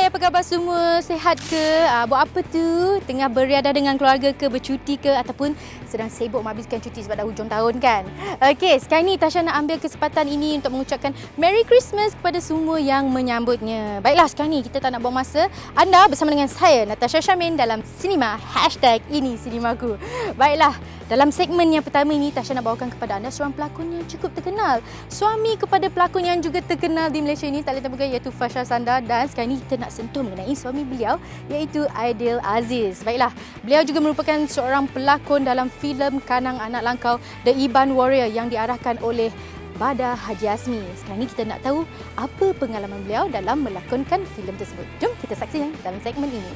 apa khabar semua? Sihat ke? Buat apa tu? Tengah beriadah dengan keluarga ke? Bercuti ke? Ataupun sedang sibuk menghabiskan cuti sebab dah hujung tahun kan? Okey, sekarang ni Tasha nak ambil kesempatan ini untuk mengucapkan Merry Christmas kepada semua yang menyambutnya. Baiklah, sekarang ni kita tak nak buang masa. Anda bersama dengan saya, Natasha Syamin dalam Cinema #ini Cinemaku. Baiklah, dalam segmen yang pertama ini, Tasha nak bawakan kepada anda seorang pelakon yang cukup terkenal. Suami kepada pelakon yang juga terkenal di Malaysia ini, tak lain tak bukan iaitu Fasha Sandar. Dan sekarang ini kita nak sentuh mengenai suami beliau iaitu Aidil Aziz. Baiklah, beliau juga merupakan seorang pelakon dalam filem Kanang Anak Langkau The Iban Warrior yang diarahkan oleh Bada Haji Azmi. Sekarang ini kita nak tahu apa pengalaman beliau dalam melakonkan filem tersebut. Jom kita saksikan dalam segmen ini.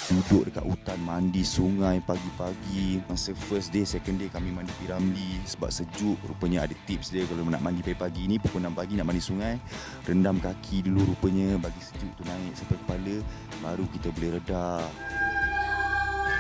Duduk dekat hutan, mandi sungai pagi-pagi. Masa first day, second day kami mandi Piramli sebab sejuk. Rupanya ada tips dia kalau nak mandi pagi-pagi ni, pukul 6 pagi nak mandi sungai, rendam kaki dulu rupanya bagi sejuk tu naik sampai kepala, baru kita boleh reda.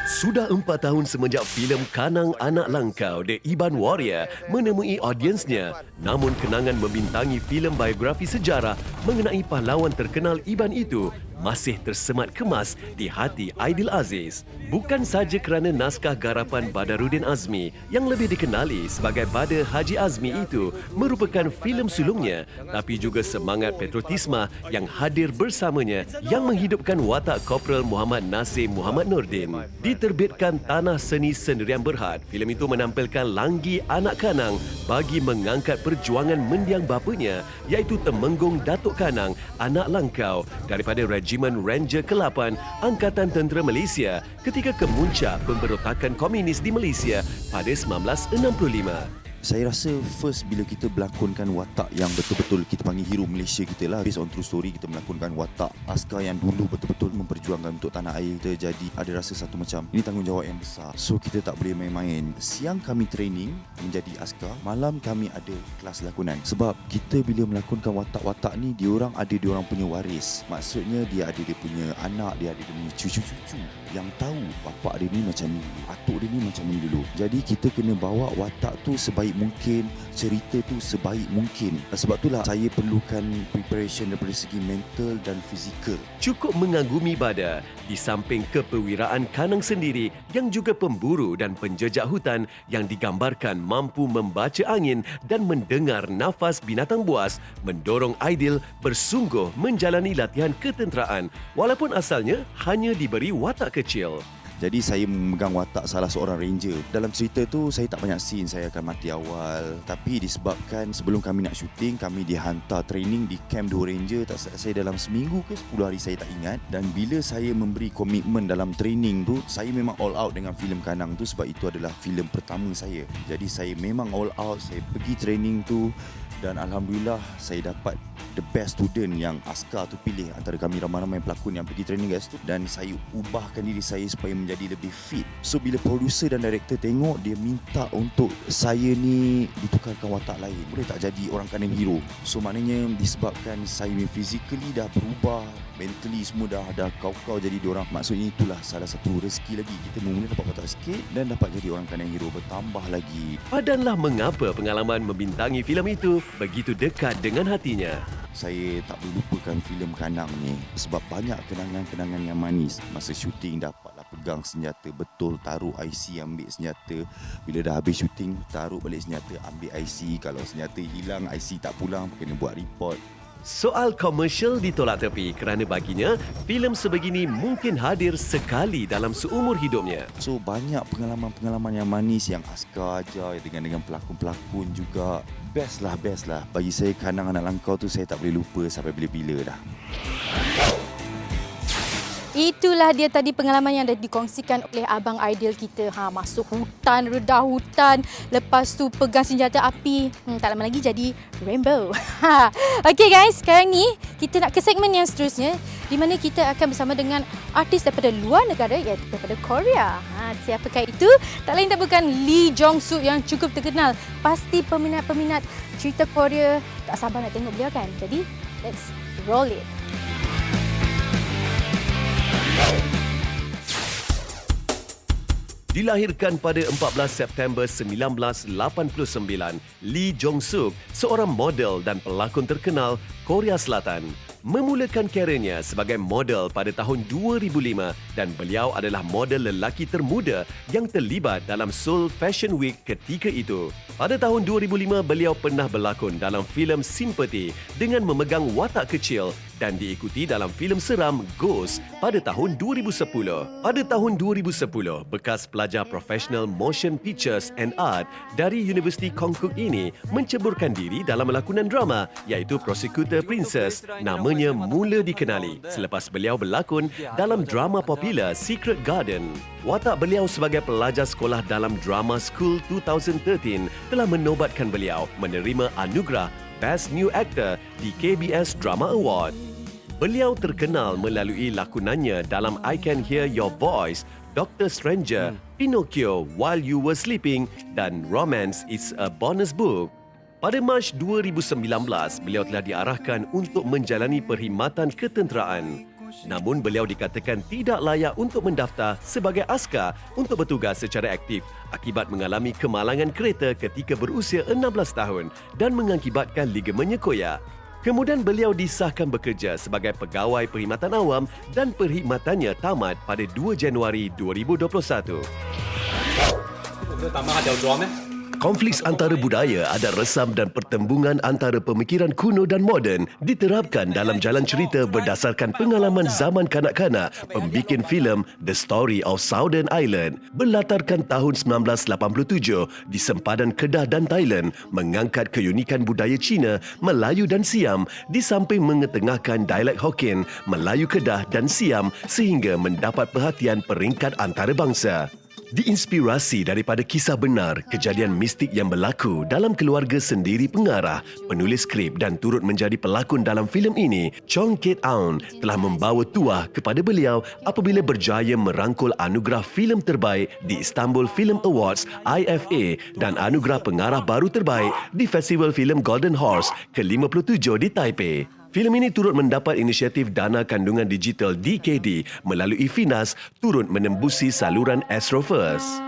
Sudah 4 tahun semenjak filem Kanang Anak Langkau The Iban Warrior menemui audiensnya, namun kenangan membintangi filem biografi sejarah mengenai pahlawan terkenal Iban itu masih tersemat kemas di hati Aidil Aziz. Bukan saja kerana naskah garapan Badarudin Azmi yang lebih dikenali sebagai Bada Haji Azmi itu merupakan filem sulungnya, tapi juga semangat patriotisme yang hadir bersamanya yang menghidupkan watak Korporal Muhammad Nasir Muhammad Nordin. Diterbitkan Tanah Seni Sendirian Berhad, filem itu menampilkan Langgi Anak Kanang bagi mengangkat perjuangan mendiang bapanya iaitu Temenggung Datuk Kanang Anak Langkau daripada Regimen Ranger ke-8 Angkatan Tentera Malaysia ketika kemuncak pemberontakan komunis di Malaysia pada 1965. Saya rasa first bila kita melakonkan watak yang betul-betul kita panggil hero Malaysia kita lah, based on true story, kita melakonkan watak askar yang dulu betul-betul memperjuangkan untuk tanah air kita, jadi ada rasa satu macam ini tanggungjawab yang besar. So kita tak boleh main-main. Siang kami training menjadi askar, malam kami ada kelas lakonan. Sebab kita bila melakonkan watak-watak ni, diorang ada diorang punya waris. Maksudnya dia ada dia punya anak, dia ada dia punya cucu-cucu yang tahu bapak dia ni macam ni, atuk dia ni macam ni dulu. Jadi kita kena bawa watak tu sebaik mungkin, cerita tu sebaik mungkin. Sebab itulah saya perlukan preparation daripada segi mental dan fizikal. Cukup mengagumi Bada, di samping kepewiraan Kanang sendiri yang juga pemburu dan penjejak hutan yang digambarkan mampu membaca angin dan mendengar nafas binatang buas, mendorong Aidil bersungguh menjalani latihan ketenteraan walaupun asalnya hanya diberi watak kecil. Jadi saya memegang watak salah seorang ranger. Dalam cerita tu saya tak banyak scene, saya akan mati awal. Tapi disebabkan sebelum kami nak syuting, kami dihantar training di camp 2 ranger. Tak salah saya dalam seminggu ke 10 hari, saya tak ingat. Dan bila saya memberi komitmen dalam training tu, saya memang all out dengan filem Kanang tu sebab itu adalah filem pertama saya. Jadi saya memang all out, saya pergi training tu. Dan Alhamdulillah saya dapat the best student yang askar tu pilih antara kami ramai-ramai pelakon yang pergi training kat situ. Dan saya ubahkan diri saya supaya menjadi lebih fit. So bila producer dan director tengok, dia minta untuk saya ni ditukarkan watak lain. Boleh tak jadi orang Kanang hero? So maknanya disebabkan saya physically dah berubah, mentally semua dah kau-kau jadi diorang. Maksudnya itulah salah satu rezeki lagi. Kita mula dapat watak sikit dan dapat jadi orang Kanang hero, bertambah lagi. Padanlah mengapa pengalaman membintangi filem itu begitu dekat dengan hatinya. Saya tak boleh lupakan filem Kanang ni sebab banyak kenangan-kenangan yang manis. Masa syuting dapatlah pegang senjata betul, taruh IC, ambil senjata. Bila dah habis syuting, taruh balik senjata, ambil IC. Kalau senjata hilang, IC tak pulang, kena buat report. Soal komersial ditolak tepi kerana baginya, filem sebegini mungkin hadir sekali dalam seumur hidupnya. So banyak pengalaman-pengalaman yang manis yang askar aja dengan pelakon-pelakon juga. Best lah. Bagi saya Kanang Anak Langkau tu saya tak boleh lupa sampai bila-bila dah. Itulah dia tadi pengalaman yang dah dikongsikan oleh Abang Aidil kita. Masuk hutan, redah hutan, lepas tu pegang senjata api. Tak lama lagi jadi Rainbow. Okay guys, sekarang ni kita nak ke segmen yang seterusnya di mana kita akan bersama dengan artis daripada luar negara iaitu daripada Korea. Siapakah itu? Tak lain tak bukan Lee Jong Suk yang cukup terkenal. Pasti peminat-peminat cerita Korea tak sabar nak tengok beliau kan? Jadi, let's roll it. Dilahirkan pada 14 September 1989, Lee Jong-suk, seorang model dan pelakon terkenal Korea Selatan, memulakan karirnya sebagai model pada tahun 2005 dan beliau adalah model lelaki termuda yang terlibat dalam Seoul Fashion Week ketika itu. Pada tahun 2005, beliau pernah berlakon dalam filem Sympathy dengan memegang watak kecil dan diikuti dalam filem seram Ghost pada tahun 2010. Pada tahun 2010, bekas pelajar profesional motion pictures and art dari Universiti Konkuk ini menceburkan diri dalam lakonan drama iaitu Prosecutor Princess. Namanya mula dikenali selepas beliau berlakon dalam drama popular Secret Garden. Watak beliau sebagai pelajar sekolah dalam Drama School 2013 telah menobatkan beliau menerima anugerah Best New Actor di KBS Drama Award. Beliau terkenal melalui lakonannya dalam I Can Hear Your Voice, Doctor Stranger, Pinocchio, While You Were Sleeping dan Romance Is a Bonus Book. Pada Mac 2019, beliau telah diarahkan untuk menjalani perkhidmatan ketenteraan. Namun beliau dikatakan tidak layak untuk mendaftar sebagai askar untuk bertugas secara aktif akibat mengalami kemalangan kereta ketika berusia 16 tahun dan mengakibatkan ligamennya koyak. Kemudian beliau disahkan bekerja sebagai pegawai perkhidmatan awam dan perkhidmatannya tamat pada 2 Januari 2021. Konflik antara budaya, adat resam dan pertembungan antara pemikiran kuno dan moden diterapkan dalam jalan cerita berdasarkan pengalaman zaman kanak-kanak pembikin filem The Story of Southern Island berlatarkan tahun 1987 di sempadan Kedah dan Thailand mengangkat keunikan budaya Cina, Melayu dan Siam di samping mengetengahkan dialek Hokkien, Melayu Kedah dan Siam sehingga mendapat perhatian peringkat antarabangsa. Diinspirasi daripada kisah benar kejadian mistik yang berlaku dalam keluarga sendiri pengarah, penulis skrip dan turut menjadi pelakon dalam filem ini, Chong Kit-aun telah membawa tuah kepada beliau apabila berjaya merangkul anugerah filem terbaik di Istanbul Film Awards IFA dan anugerah pengarah baru terbaik di Festival Filem Golden Horse ke-57 di Taipei. Filem ini turut mendapat inisiatif dana kandungan digital DKD melalui Finas turut menembusi saluran Astrofirst.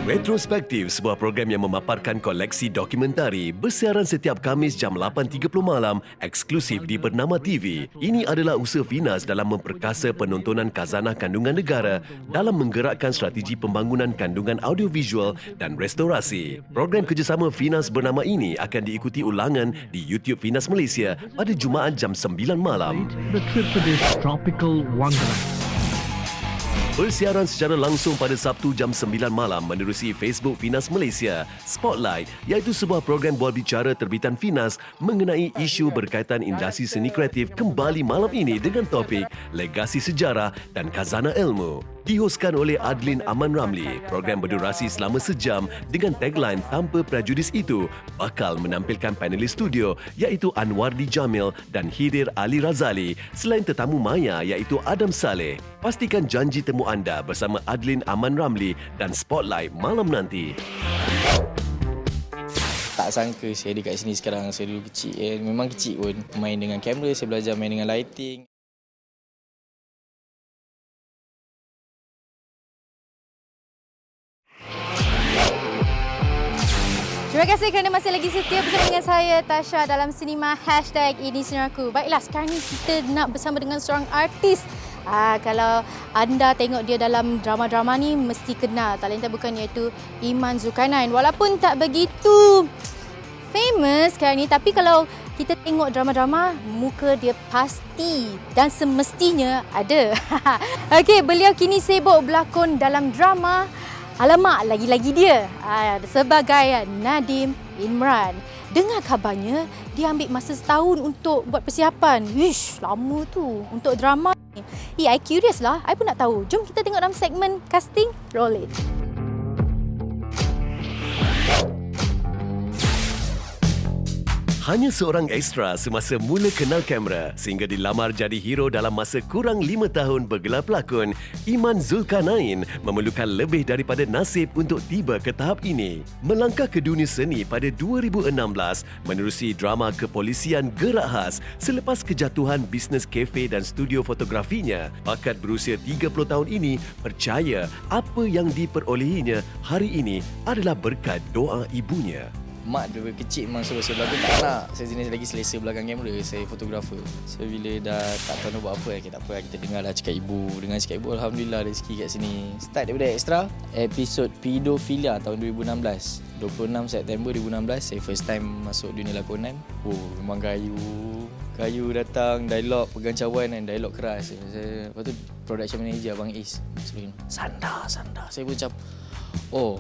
Retrospektif, sebuah program yang memaparkan koleksi dokumentari bersiaran setiap Khamis jam 8.30 malam eksklusif di Bernama TV. Ini adalah usaha Finas dalam memperkasa penontonan khazanah kandungan negara dalam menggerakkan strategi pembangunan kandungan audiovisual dan restorasi. Program kerjasama Finas Bernama ini akan diikuti ulangan di YouTube Finas Malaysia pada Jumaat jam 9 malam. The trip to this tropical wonderland. Bersiaran secara langsung pada Sabtu jam 9 malam menerusi Facebook Finas Malaysia. Spotlight iaitu sebuah program bual bicara terbitan Finas mengenai isu berkaitan industri seni kreatif kembali malam ini dengan topik legasi sejarah dan khazanah ilmu. Dihoskan oleh Adlin Aman Ramli, program berdurasi selama sejam dengan tagline tanpa prejudis itu bakal menampilkan panelis studio iaitu Anwardi Jamil dan Hidir Ali Razali selain tetamu maya iaitu Adam Saleh. Pastikan janji temu anda bersama Adlin Aman Ramli dan Spotlight malam nanti. Tak sangka saya ada kat sini sekarang. Saya dulu kecil, memang kecil pun. Main dengan kamera, saya belajar main dengan lighting. Terima kasih kerana masih lagi setia bersama dengan saya, Tasha, dalam Sinema #IniSinaraku. Baiklah, sekarang ni kita nak bersama dengan seorang artis. Kalau anda tengok dia dalam drama-drama ni, mesti kenal. Talenta bukan iaitu Iman Zulkarnain. Walaupun tak begitu famous sekarang ni, tapi kalau kita tengok drama-drama, muka dia pasti dan semestinya ada. Okey, beliau kini sibuk berlakon dalam drama. Alamak, lagi-lagi dia sebagai Nadim Imran. Dengar kabarnya, dia ambil masa setahun untuk buat persiapan. Wish, lama tu untuk drama ni. I curious lah, I pun nak tahu. Jom kita tengok dalam segmen casting. Roll it. Hanya seorang ekstra semasa mula kenal kamera sehingga dilamar jadi hero dalam masa kurang 5 tahun bergelar pelakon, Iman Zulkarnain memerlukan lebih daripada nasib untuk tiba ke tahap ini. Melangkah ke dunia seni pada 2016 menerusi drama kepolisian Gerak Khas selepas kejatuhan bisnes kafe dan studio fotografinya, bakat berusia 30 tahun ini percaya apa yang diperolehinya hari ini adalah berkat doa ibunya. Mak daripada kecil memang suruh saya berlakon, tak nak. Saya jenis lagi selesa belakang kamera, saya fotografer. So bila dah tak tahu nak buat apa, tak apa, kita dengarlah cakap ibu. Dengar cakap ibu, Alhamdulillah rezeki kat sini. Start daripada extra, episod Pedofilia tahun 2016. 26 September 2016, saya first time masuk dunia lakonan. Oh, memang kayu datang, dialog pegang cawan dan dialog keras. Lepas tu production manager Abang Is suruh, sandar. Saya pun macam, oh,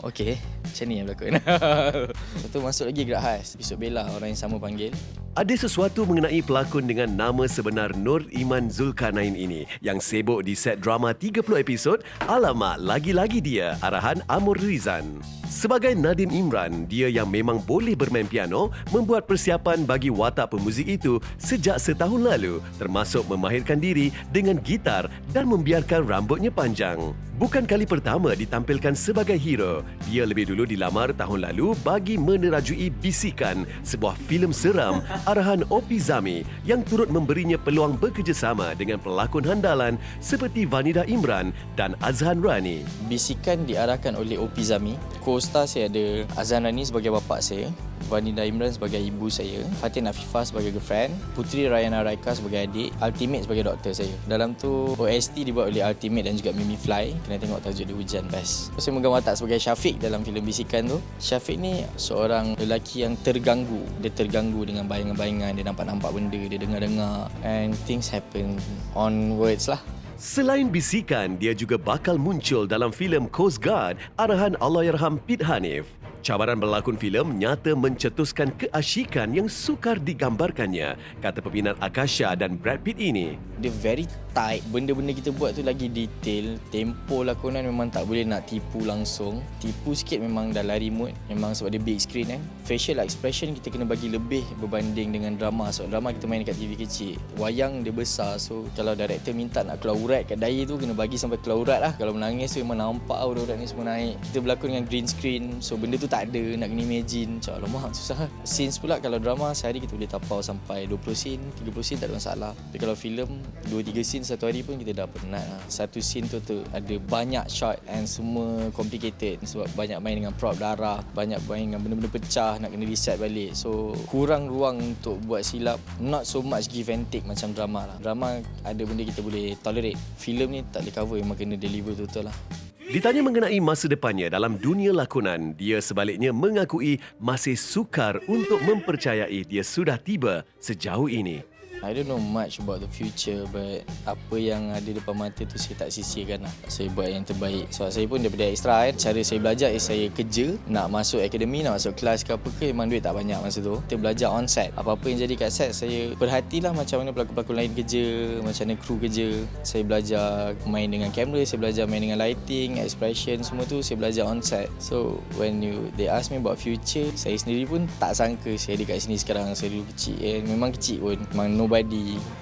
okey, macam ni yang berlakon. Lepas tu masuk lagi Gerak Khas, episod Bella, orang yang sama panggil. Ada sesuatu mengenai pelakon dengan nama sebenar Nur Iman Zulkarnain ini yang sibuk di set drama 30 episod. Alamak, lagi-lagi dia, arahan Amor Rizan. Sebagai Nadim Imran, dia yang memang boleh bermain piano, membuat persiapan bagi watak pemuzik itu sejak setahun lalu, termasuk memahirkan diri dengan gitar dan membiarkan rambutnya panjang. Bukan kali pertama ditampilkan sebagai hero. Dia lebih dulu dilamar tahun lalu bagi menerajui Bisikan, sebuah filem seram arahan Opi Zami yang turut memberinya peluang bekerjasama dengan pelakon handalan seperti Vanida Imran dan Azhan Rani. Bisikan diarahkan oleh Opi Zami. Co-star saya ada Azhan Rani sebagai bapa saya, Vanida Imran sebagai ibu saya, Fatin Afifah sebagai girlfriend, Putri Rayana Raika sebagai adik, Ultimate sebagai doktor saya. Dalam tu OST dibuat oleh Ultimate dan juga Mimi Fly. Kena tengok tajuk dia Hujan best. Saya memegang watak sebagai Syafiq dalam filem Bisikan tu. Syafiq ni seorang lelaki yang terganggu. Dia terganggu dengan bayangan-bayangan, dia nampak-nampak benda, dia dengar-dengar, and things happen onwards lah. Selain Bisikan, dia juga bakal muncul dalam filem Coast Guard arahan Allahyarham Pit Hanif. Cabaran berlakon filem nyata mencetuskan keasyikan yang sukar digambarkannya, kata peminat Akasha dan Brad Pitt ini. Dia very tight, benda-benda kita buat tu lagi detail. Tempo lakonan memang tak boleh nak tipu langsung. Tipu sikit memang dah lari mood, memang sebab dia big screen kan. Facial expression kita kena bagi lebih berbanding dengan drama. Sebab drama kita main dekat TV kecil, wayang dia besar. So kalau director minta nak keluar urat kat daya tu, kena bagi sampai keluar urat lah. Kalau menangis tu memang nampak urat ni semua naik. Kita berlakon dengan green screen, so benda tu tak ada, nak kena imagine. Macam alamak susah. Scenes pula kalau drama sehari kita boleh tapau sampai 20 scene, 30 scene tak ada masalah. Tapi kalau filem 2-3 scene satu hari pun kita dah penat lah. Satu scene tu ada banyak shot and semua complicated sebab banyak main dengan prop darah, banyak main dengan benda-benda pecah, nak kena reset balik. So kurang ruang untuk buat silap. Not so much give and take macam drama lah. Drama ada benda kita boleh tolerate. Filem ni tak boleh cover, memang kena deliver betul lah. Ditanya mengenai masa depannya dalam dunia lakonan, dia sebaliknya mengakui masih sukar untuk mempercayai dia sudah tiba sejauh ini. I don't know much about the future, but apa yang ada depan mata tu saya tak sisihkan lah. Saya buat yang terbaik. Sebab saya pun daripada extra kan, cara saya belajar saya kerja, nak masuk akademi, nak masuk kelas ke apa ke, memang duit tak banyak masa tu. Kita belajar on set. Apa-apa yang jadi kat set, saya perhatilah macam mana pelakon-pelakon lain kerja, macam mana kru kerja. Saya belajar main dengan kamera, saya belajar main dengan lighting, expression, semua tu saya belajar on set. So when they ask me about future, saya sendiri pun tak sangka saya ada kat sini sekarang. Saya dulu kecil, memang kecil pun, memang nobody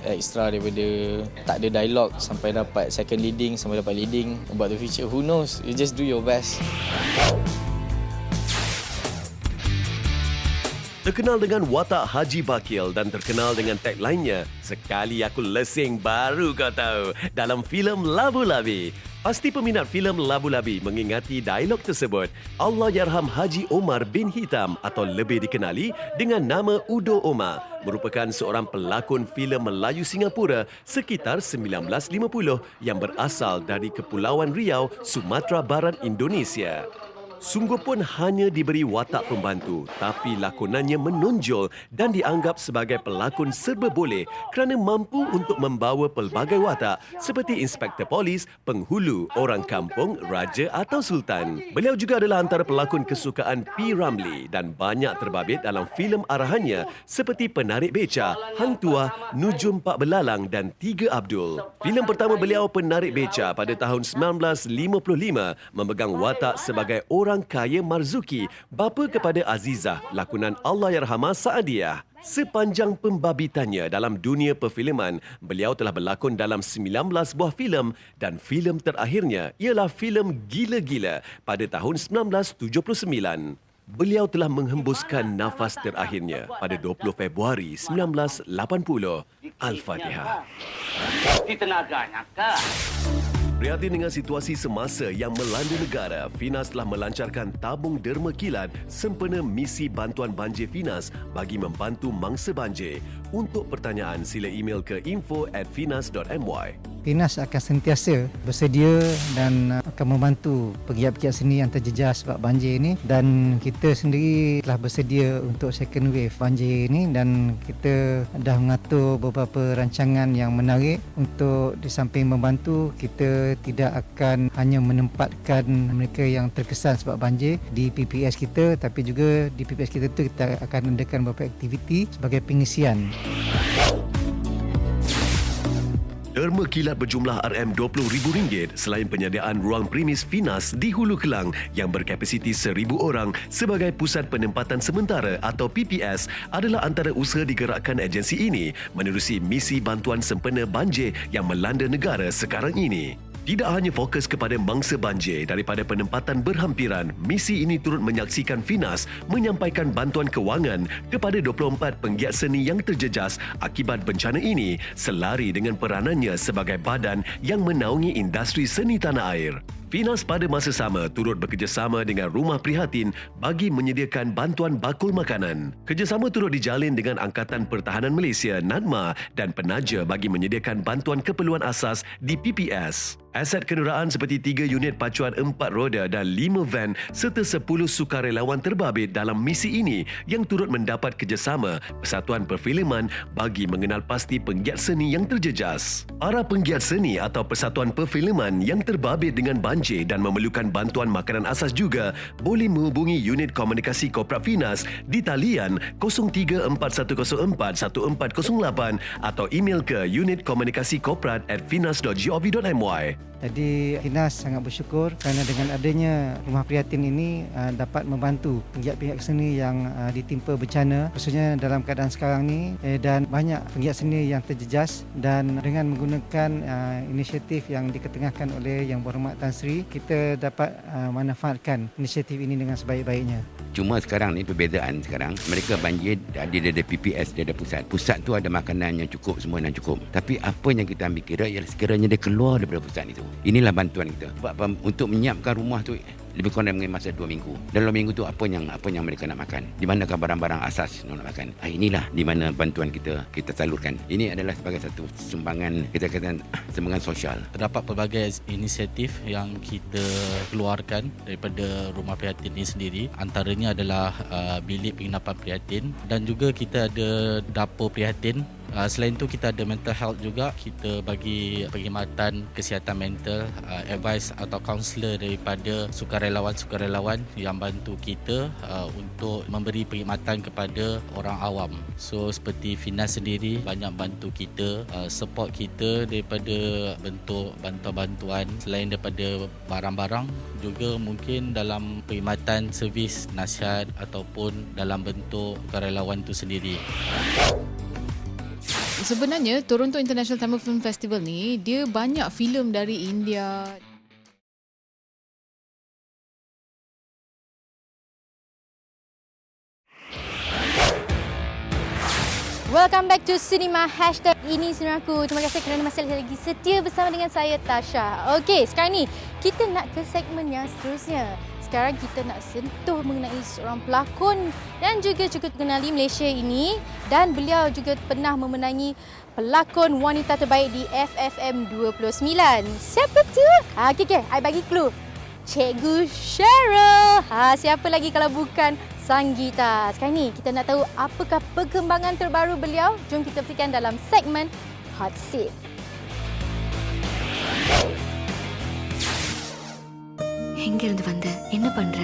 extra daripada tak ada dialog sampai dapat second leading, sampai dapat leading. About the future, who knows? You just do your best. Terkenal dengan watak Haji Bakil dan terkenal dengan tagline-nya, "Sekali aku lesing baru kau tahu," dalam filem Labu Labi. Pasti peminat filem Labu Labi mengingati dialog tersebut. Allahyarham Haji Omar bin Hitam atau lebih dikenali dengan nama Udo Omar merupakan seorang pelakon filem Melayu Singapura sekitar 1950 yang berasal dari Kepulauan Riau, Sumatera Barat, Indonesia. Sungguh pun hanya diberi watak pembantu, tapi lakonannya menonjol dan dianggap sebagai pelakon serba boleh kerana mampu untuk membawa pelbagai watak seperti inspektor polis, penghulu, orang kampung, raja atau sultan. Beliau juga adalah antara pelakon kesukaan P. Ramlee dan banyak terbabit dalam filem arahannya seperti Penarik Beca, Hang Tuah, Nujum Pak Belalang dan Tiga Abdul. Filem pertama beliau Penarik Beca pada tahun 1955 memegang watak sebagai orang Orang Kaya Marzuki, bapa kepada Azizah, lakonan Allahyarhamah Saadiah. Sepanjang pembabitannya dalam dunia perfilman, beliau telah berlakon dalam 19 buah filem dan filem terakhirnya ialah filem Gila-Gila pada tahun 1979. Beliau telah menghembuskan nafas terakhirnya pada 20 Februari 1980. Al-Fatihah. Di tenaganya kah? Prihatin dengan situasi semasa yang melanda negara, Finas telah melancarkan tabung derma kilat sempena misi bantuan banjir Finas bagi membantu mangsa banjir. Untuk pertanyaan, sila email ke info@finas.my. Finas akan sentiasa bersedia dan akan membantu pegiat-pegiat seni yang terjejas sebab banjir ini, dan kita sendiri telah bersedia untuk second wave banjir ini, dan kita dah mengatur beberapa rancangan yang menarik untuk di samping membantu, kita tidak akan hanya menempatkan mereka yang terkesan sebab banjir di PPS kita, tapi juga di PPS kita tu kita akan adakan beberapa aktiviti sebagai pengisian. Derma kilat berjumlah RM20,000 selain penyediaan ruang premis Finas di Hulu Kelang yang berkapasiti 1,000 orang sebagai pusat penempatan sementara atau PPS adalah antara usaha digerakkan agensi ini menerusi misi bantuan sempena banjir yang melanda negara sekarang ini. Tidak hanya fokus kepada mangsa banjir daripada penempatan berhampiran, misi ini turut menyaksikan Finas menyampaikan bantuan kewangan kepada 24 penggiat seni yang terjejas akibat bencana ini selari dengan peranannya sebagai badan yang menaungi industri seni tanah air. Finas pada masa sama turut bekerjasama dengan Rumah Prihatin bagi menyediakan bantuan bakul makanan. Kerjasama turut dijalin dengan Angkatan Pertahanan Malaysia (NADMA) dan penaja bagi menyediakan bantuan keperluan asas di PPS. Aset kenderaan seperti 3 unit pacuan 4 roda dan 5 van serta 10 sukarelawan terbabit dalam misi ini yang turut mendapat kerjasama Persatuan Perfilman bagi mengenal pasti penggiat seni yang terjejas. Para penggiat seni atau Persatuan Perfilman yang terbabit dengan banjir dan memerlukan bantuan makanan asas juga boleh menghubungi unit komunikasi Korporat Finas di talian 0341041408 atau email ke unitkomunikasikoprat@finas.gov.my. Jadi Finas sangat bersyukur kerana dengan adanya Rumah Prihatin ini dapat membantu penggiat-penggiat seni yang ditimpa bencana, khususnya dalam keadaan sekarang ni, dan banyak penggiat seni yang terjejas, dan dengan menggunakan inisiatif yang diketengahkan oleh Yang Berhormat Tan Sri, kita dapat manfaatkan inisiatif ini dengan sebaik-baiknya. Cuma sekarang ni perbezaan sekarang, mereka banjir dia ada PPS, dia ada pusat. Pusat tu ada makanan yang cukup, semua yang cukup. Tapi apa yang kita ambil kira ialah sekiranya dia keluar daripada pusat itu. Inilah bantuan kita. Sebab untuk menyiapkan rumah tu lebih kurang dengan masa 2 minggu. Dalam 2 minggu tu apa yang mereka nak makan? Di manakah barang-barang asas nak makan? Inilah di mana bantuan kita salurkan. Ini adalah sebagai satu sumbangan, kita kata sumbangan sosial. Terdapat pelbagai inisiatif yang kita keluarkan daripada Rumah Prihatin ini sendiri. Antaranya adalah bilik penginapan prihatin, dan juga kita ada dapur prihatin. Selain itu kita ada mental health juga. Kita bagi perkhidmatan kesihatan mental, advice atau kaunselor daripada sukarelawan-sukarelawan yang bantu kita untuk memberi perkhidmatan kepada orang awam. So seperti Finas sendiri banyak bantu kita, support kita daripada bentuk bantuan-bantuan selain daripada barang-barang, juga mungkin dalam perkhidmatan servis nasihat ataupun dalam bentuk sukarelawan itu sendiri. Sebenarnya Toronto International Tamil Film Festival ni dia banyak filem dari India. Welcome back to Cinema #ini Cinemaku. Terima kasih kerana masih lagi setia bersama dengan saya Tasha. Okey, sekarang ni kita nak ke segmen yang seterusnya. Sekarang kita nak sentuh mengenai seorang pelakon dan juga cukup kenali Malaysia ini, dan beliau juga pernah memenangi pelakon wanita terbaik di FFM 29. Siapa tu? Okey, I bagi clue. Cikgu Cheryl. Siapa lagi kalau bukan Sanggita. Sekarang ni kita nak tahu apakah perkembangan terbaru beliau. Jom kita saksikan dalam segmen Hot Seat. எங்க இருந்து வந்த என்ன பண்ற?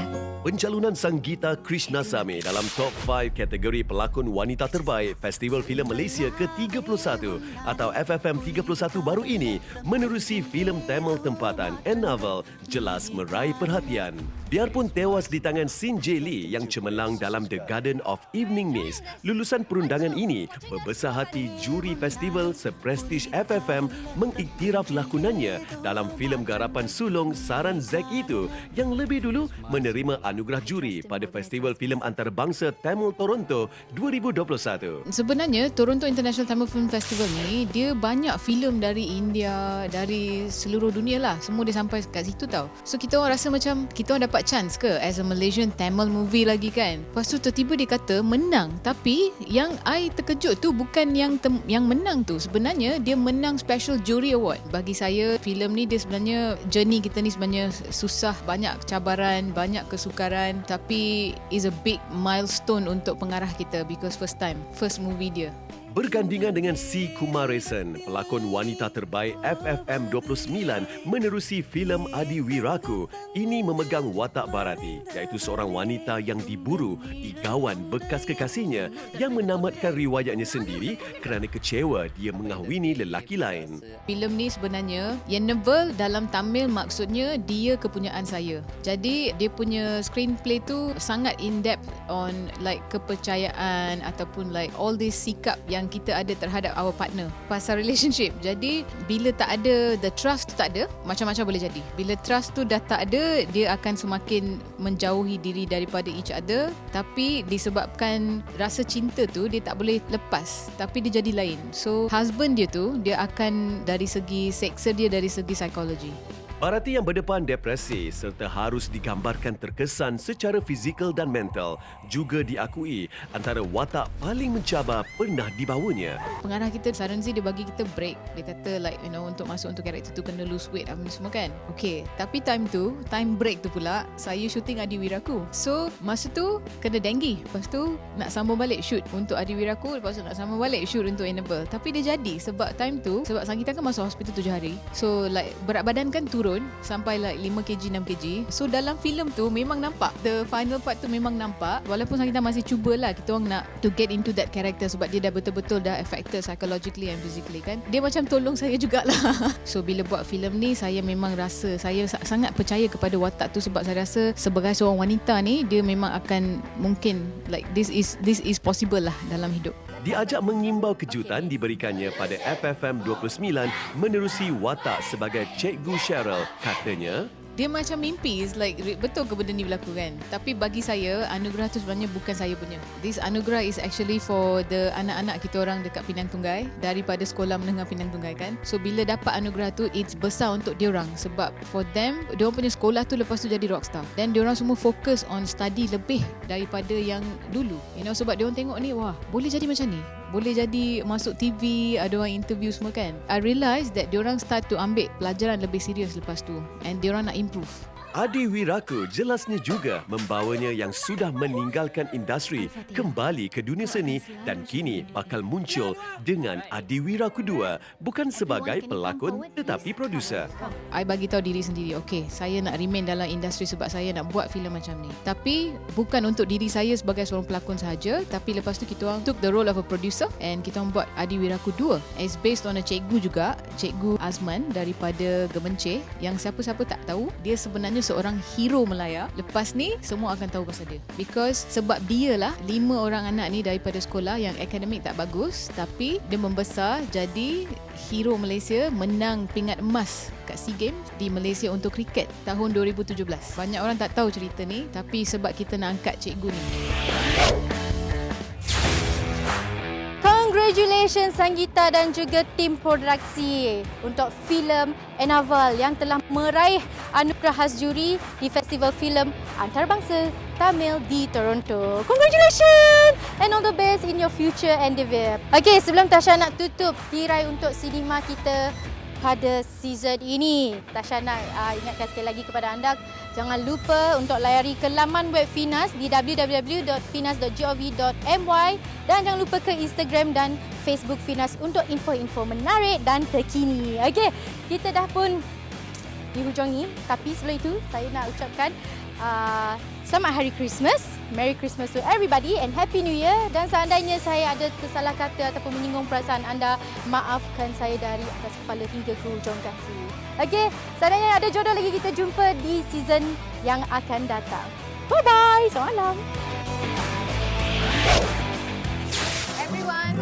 Pencalonan Sanggita Krishnasamy dalam top 5 kategori pelakon wanita terbaik Festival Filem Malaysia ke-31 atau FFM 31 baru ini menerusi filem Tamil tempatan and novel jelas meraih perhatian. Biarpun tewas di tangan Sin J. Lee yang cemerlang dalam The Garden of Evening Mist, lulusan perundangan ini berbesar hati juri festival seprestige FFM mengiktiraf lakonannya dalam filem garapan sulung Saran Zack itu yang lebih dulu menerima anugerah juri pada Festival Filem Antarabangsa Tamil Toronto 2021. Sebenarnya Toronto International Tamil Film Festival ni dia banyak filem dari India, dari seluruh dunia lah. Semua dia sampai kat situ tau. So kita orang rasa macam kita orang dapat chance ke as a Malaysian Tamil movie lagi kan. Lepas tu tiba-tiba dia kata menang. Tapi yang I terkejut tu bukan yang menang tu. Sebenarnya dia menang Special Jury Award. Bagi saya filem ni dia sebenarnya journey kita ni sebenarnya susah, banyak cabaran, banyak kesukaran, tapi is a big milestone untuk pengarah kita because first movie dia. Bergandingan dengan C. Kumaresan, pelakon wanita terbaik FFM 29 menerusi filem Adi Wiraku, ini memegang watak Bharati, iaitu seorang wanita yang diburu igawan bekas kekasihnya yang menamatkan riwayatnya sendiri kerana kecewa dia mengahwini lelaki lain. Filem ni sebenarnya yang novel dalam Tamil maksudnya dia kepunyaan saya. Jadi dia punya screenplay tu sangat in depth on like kepercayaan ataupun like all this sikap yang kita ada terhadap our partner pasal relationship. Jadi bila tak ada the trust tu tak ada, macam-macam boleh jadi. Bila trust tu dah tak ada, dia akan semakin menjauhi diri daripada each other, tapi disebabkan rasa cinta tu dia tak boleh lepas, tapi dia jadi lain. So husband dia tu dia akan dari segi seksa dia, dari segi psikologi. Bharati yang berdepan depresi serta harus digambarkan terkesan secara fizikal dan mental juga diakui antara watak paling mencabar pernah dibawanya. Pengarah kita Saran Z dia bagi kita break. Dia kata like untuk masuk untuk karakter tu kena lose weight apa semua kan. Okay, tapi time break tu pula saya shooting Adi Wiraku. So masa tu kena dengue. Lepas tu nak sambung balik shoot untuk Adi Wiraku, lepas tu nak sambung balik shoot untuk Annabelle. Tapi dia jadi sebab time tu, sebab Sangeeta kan masuk hospital 7 hari. So like berat badan kan turun sampai like 5 kg 6 kg. So dalam filem tu memang nampak, the final part tu memang nampak, walaupun kita masih cubalah kita orang nak to get into that character sebab dia dah betul-betul dah affected psychologically and physically kan. Dia macam tolong saya jugalah. So bila buat filem ni saya memang rasa saya sangat percaya kepada watak tu sebab saya rasa sebagai seorang wanita ni dia memang akan mungkin like this is possible lah dalam hidup. Diajak mengimbau kejutan diberikannya pada FFM 29 menerusi watak sebagai Cikgu Cheryl. Katanya, dia macam mimpi. It's like betul ke benda ni berlaku kan? Tapi bagi saya anugerah tu sebenarnya bukan saya punya. This anugerah is actually for the anak-anak kita orang dekat Pinang Tunggai daripada sekolah menengah Pinang Tunggai kan. So bila dapat anugerah tu it's besar untuk dia orang sebab for them dia orang punya sekolah tu lepas tu jadi rockstar. Dan dia orang semua fokus on study lebih daripada yang dulu. Sebab dia orang tengok ni wah boleh jadi macam ni. Boleh jadi masuk TV, ada orang interview semua kan. I realise that diorang start to ambil pelajaran lebih serius lepas tu. And diorang nak improve. Adi Wiraku jelasnya juga membawanya yang sudah meninggalkan industri kembali ke dunia seni dan kini bakal muncul dengan Adi Wiraku 2 bukan sebagai pelakon tetapi produser. I bagi tahu diri sendiri, okay, saya nak remain dalam industri sebab saya nak buat filem macam ni. Tapi bukan untuk diri saya sebagai seorang pelakon sahaja, tapi lepas tu kita orang took the role of a producer and kita orang buat Adi Wiraku 2. It's based on a cikgu juga, Cikgu Azman daripada Gemenceh yang siapa-siapa tak tahu, dia sebenarnya seorang hero Melaya. Lepas ni semua akan tahu pasal dia. Because sebab dia lah 5 orang anak ni daripada sekolah yang akademik tak bagus, tapi dia membesar jadi hero Malaysia, menang pingat emas kat SEA Games di Malaysia untuk kriket tahun 2017. Banyak orang tak tahu cerita ni, tapi sebab kita nak angkat cikgu ni. Congratulations Sangeeta dan juga tim produksi untuk filem Annabelle yang telah meraih anugerah khas juri di Festival Filem Antarabangsa Tamil di Toronto. Congratulations and all the best in your future endeavour. Okay, sebelum Tasha nak tutup tirai untuk sinema kita pada season ini, Tasha nak ingatkan sekali lagi kepada anda, jangan lupa untuk layari ke laman web Finas di www.finas.gov.my dan jangan lupa ke Instagram dan Facebook Finas untuk info-info menarik dan terkini. Okey, kita dah pun di hujung ni, tapi sebelum itu saya nak ucapkan Selamat Hari Christmas. Merry Christmas to everybody and Happy New Year. Dan seandainya saya ada tersalah kata ataupun menyinggung perasaan anda, maafkan saya dari atas kepala hingga ke hujung kaki. Okey, seandainya ada jodoh lagi, kita jumpa di season yang akan datang. Bye-bye. Selamat malam. Everyone,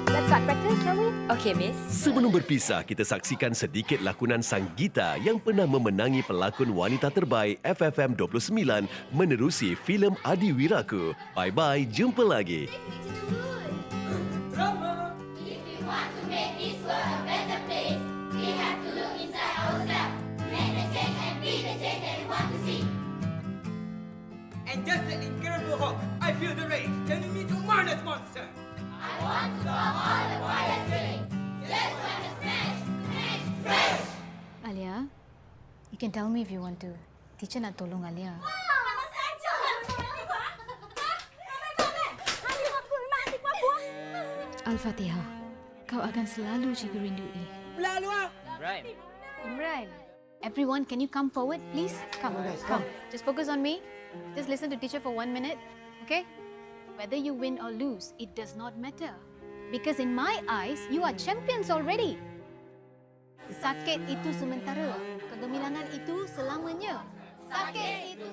let's start practice, shall we? Okay, miss. Sebelum berpisah, kita saksikan sedikit lakonan sang Gita yang pernah memenangi pelakon wanita terbaik FFM 29 menerusi filem Adi Wiraku. Bye-bye, jumpa lagi. And just the incredible Hulk, I feel the rage, turning me to Marnus monster. I want to solve all the wireless things. Just want to smash, smash, smash. Alia, you can tell me if you want to. Teacher nak tolong Alia. Al-Fatihah. Kau akan selalu cikgu rindui. Imran. Everyone, can you come forward, please? Come. Just focus on me. Just listen to teacher for 1 minute, okay? Whether you win or lose, it does not matter. Because in my eyes, you are champions already. Sakit itu sementara. Kegemilangan itu selamanya. Sakit itu